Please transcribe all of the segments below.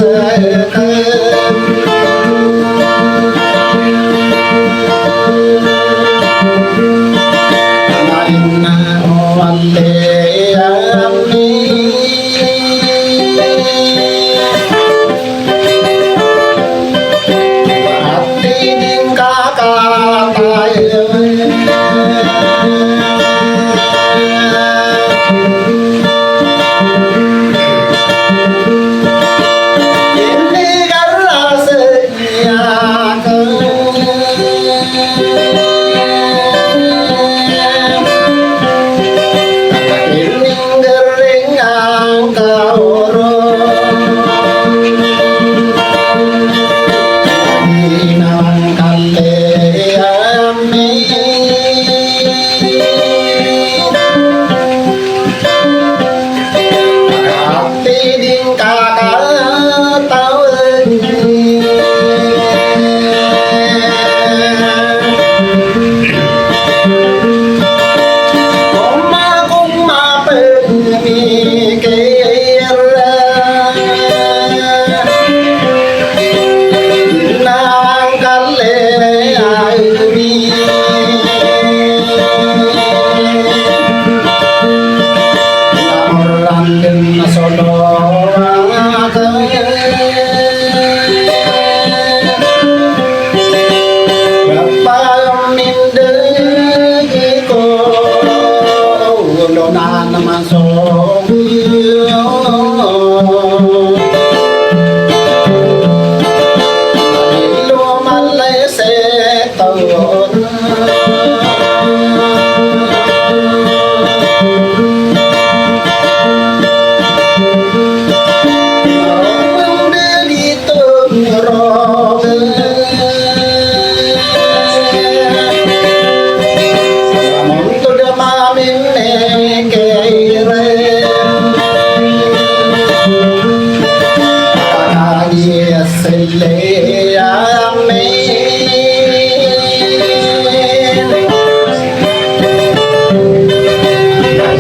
Hãy subscribe cho kênh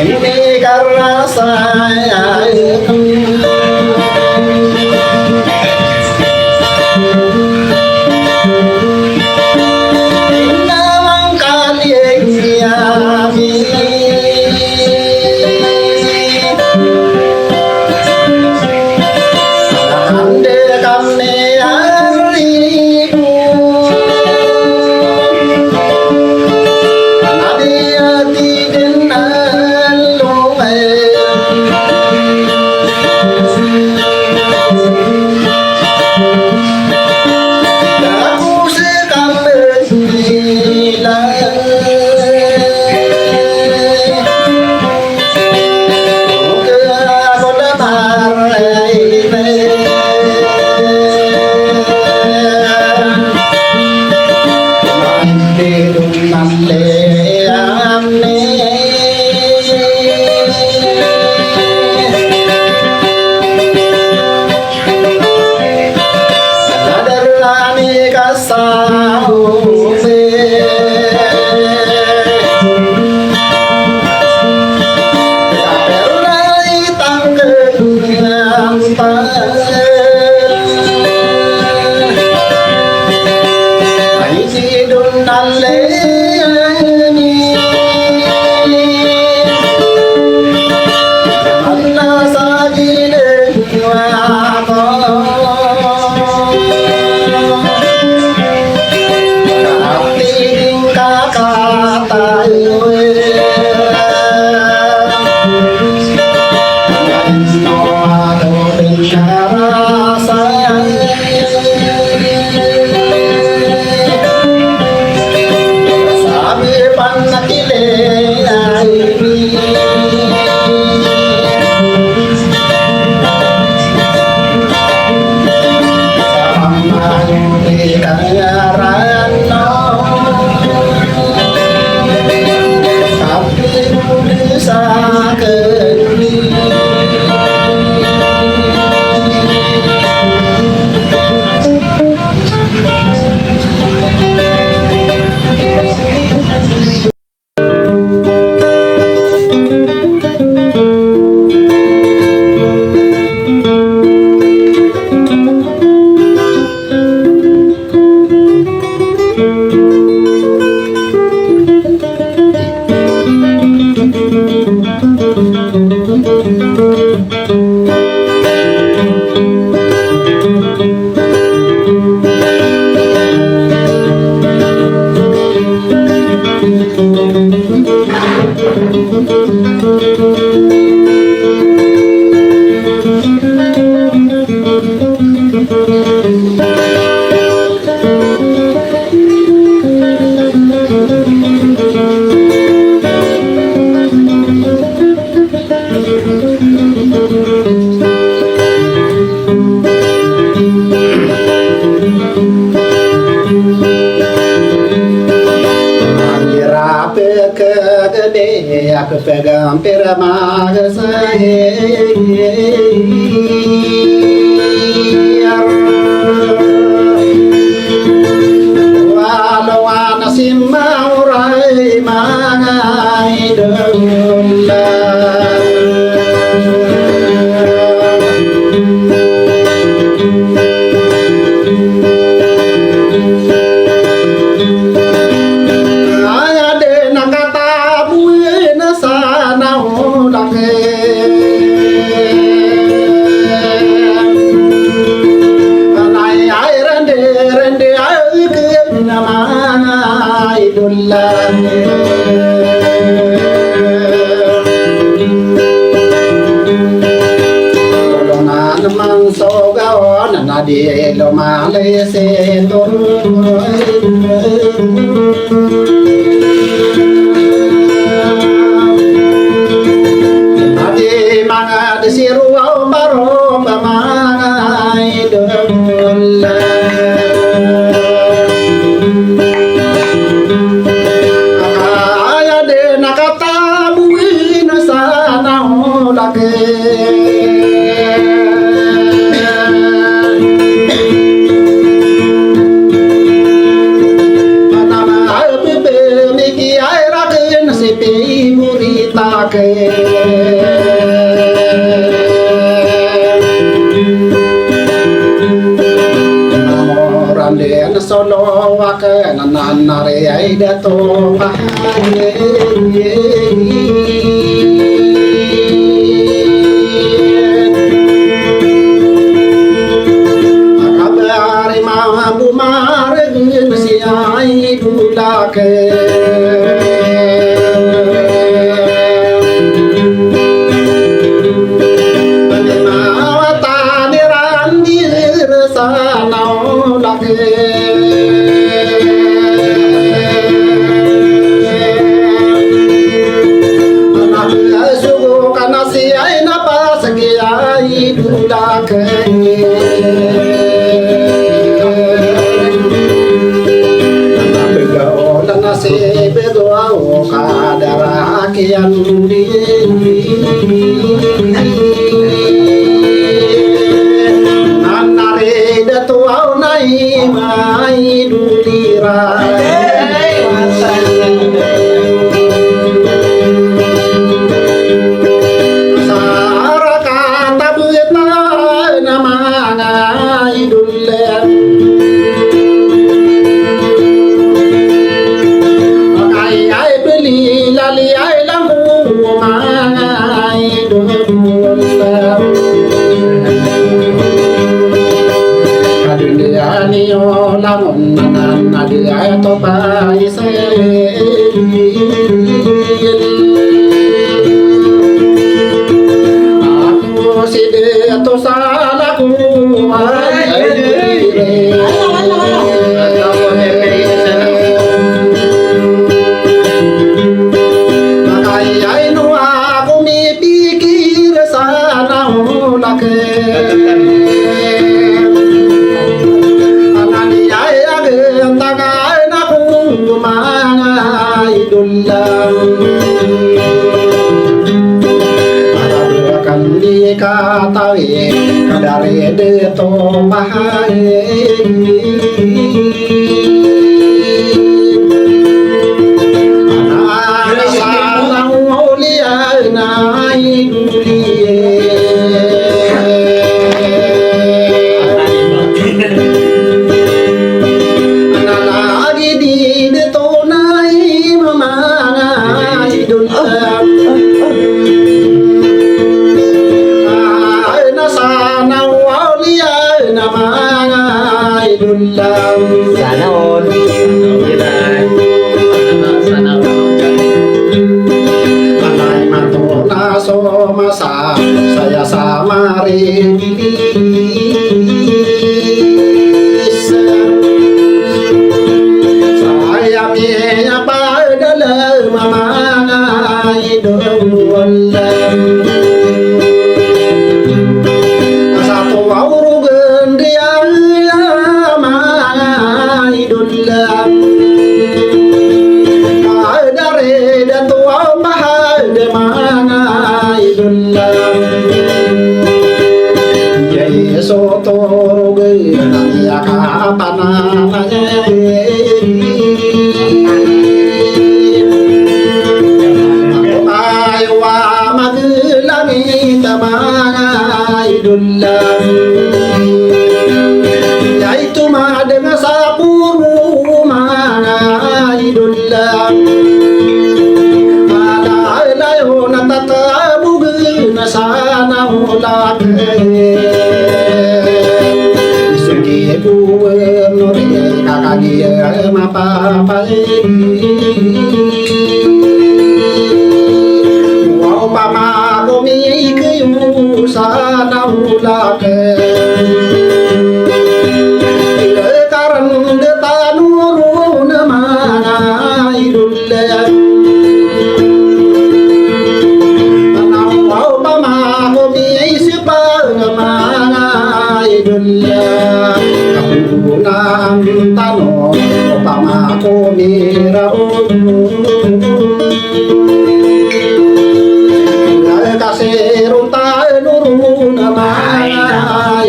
Ghiền Mì Gõ để không bỏ lỡ kepegang pirama gesayar walau anasim maurai mangai demulan di lo male se adi manga desiru au baro manga idul aya de nakata buina sana lake solo wake nanare ai dato pahaye akabari ma bumare si ai bulake kian di nanare datu au nai mai dulira sara kata buetna nama ngai dulen ai beli lali ai langon nanan adia to pai se aku side to salaku ai no aku mi pikir sana ulake katawi kadare de to mahaye ana salang ulia nai dulie ana lagi di de to nai mama idul Sanaon Anai matona so masa saya samari saya punya pada mama idul satu auru gendian ya kapanana ayo wa magelani tamana idullah yaitu madeng sapuru mana idullah ada layo natatabu nasana ulake isuki buem nuri kakagia mapa wow pama komi keyu sana ulake tano pama ko mira kasirun ta nurun ma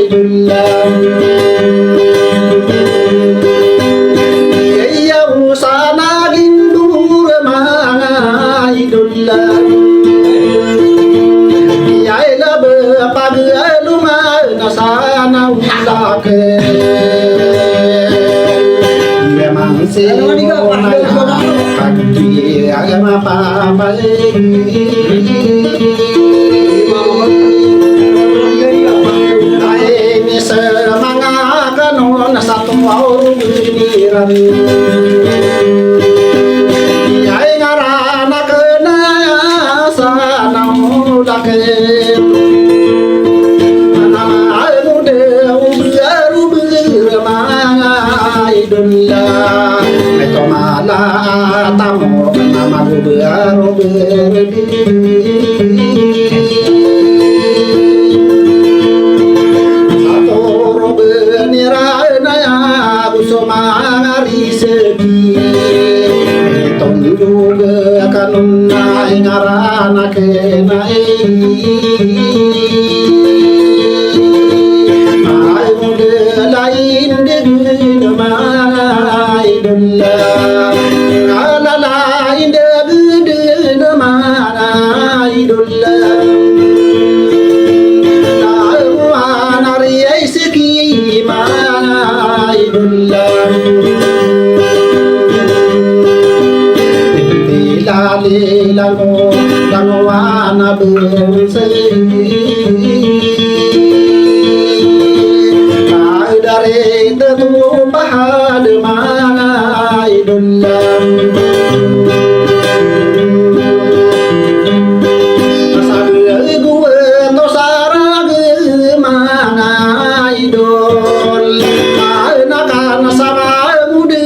idullah ya usana gindur ma idullah ya ila pagalu ma nasana ulake pagi agama apa ini semangat kanon satu orang biniran ya ngarana kena sana ulake nama muda baru bermana idullah mala tamu nama baru satu robe nirana ya busomari segi tunjuk kanunna ngarana kenai ai muda lain dengan mana idullah ala lain dengan mana idullah ana riyai seki mana idullah lali lalu lalu ana bersih dari tetu pahad mana idullah asal gue to sarag mana idol anak sama muda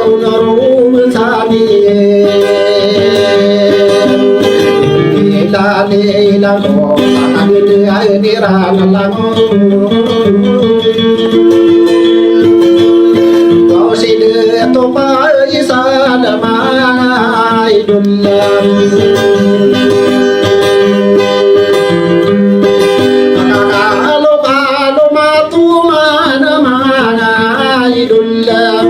unarum sani lali lalu akan dia diran lalu topa isada mana idullah kalau matu mana idullah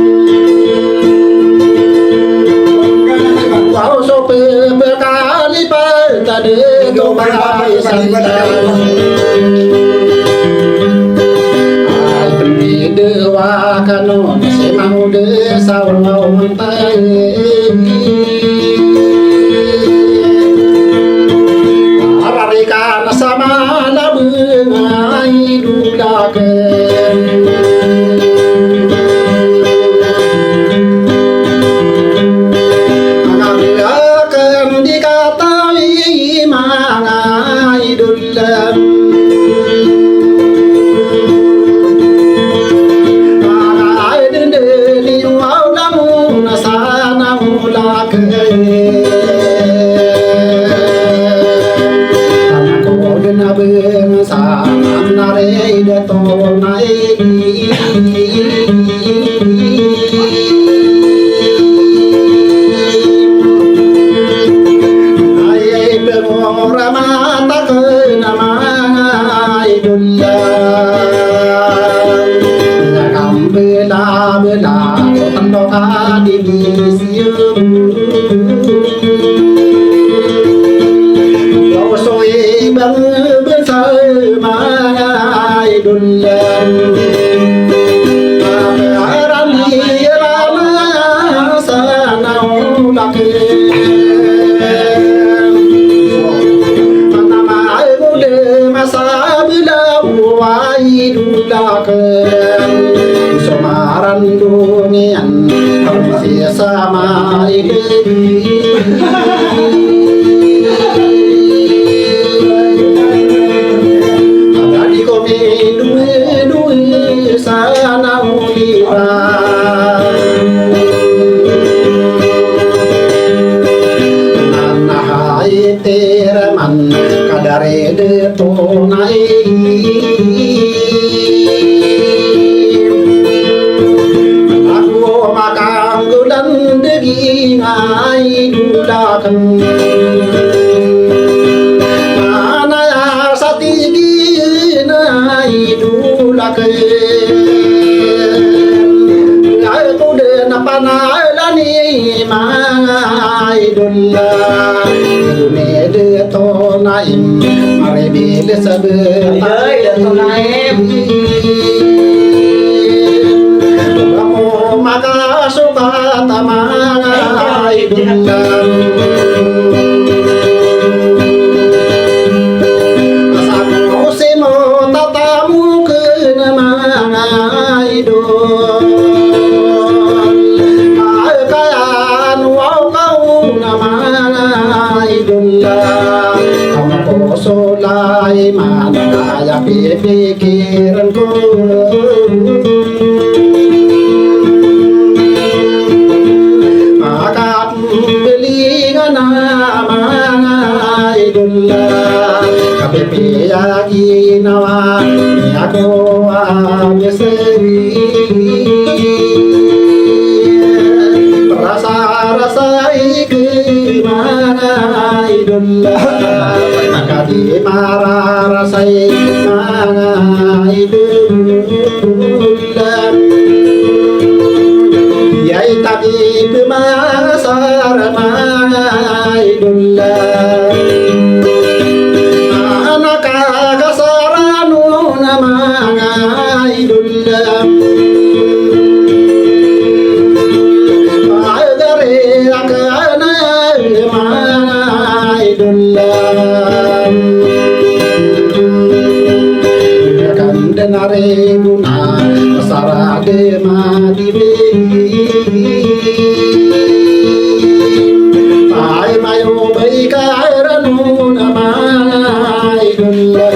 kau sope berkali pada topa isada dewa kanon semau de sawau mentai ararikan sama labengai dulaken akan dikatai mangai dulem Ramata ke nama idullah bela tando kadi bisiu kau soi bang bersama idulan arani rama sanau laki masa bila wai dulakan semaran dunian masih sama ini ada di kopi dua sana uliran nahai teraman kadare de tonai aku makang gulan degi ngai dulakan mana sati di nai dulakan aku de napana lani mai dulakan de tonaim mare bile sabetai de tonaim kamu maka suka tamangai dulan asamu simo tatamu kenamangai dul kayaan wau kau namangai dulan solai mana kaya pikiranku maka beli nama idola kape lagi nawa aku seri rasa gimana idola di marah rasai mana idulan yai tapi pemasar mana idulan anak kasaranu nama idulan agare akana mana idulan denare guna sarade madibe ai mayo bai karanu namai dulla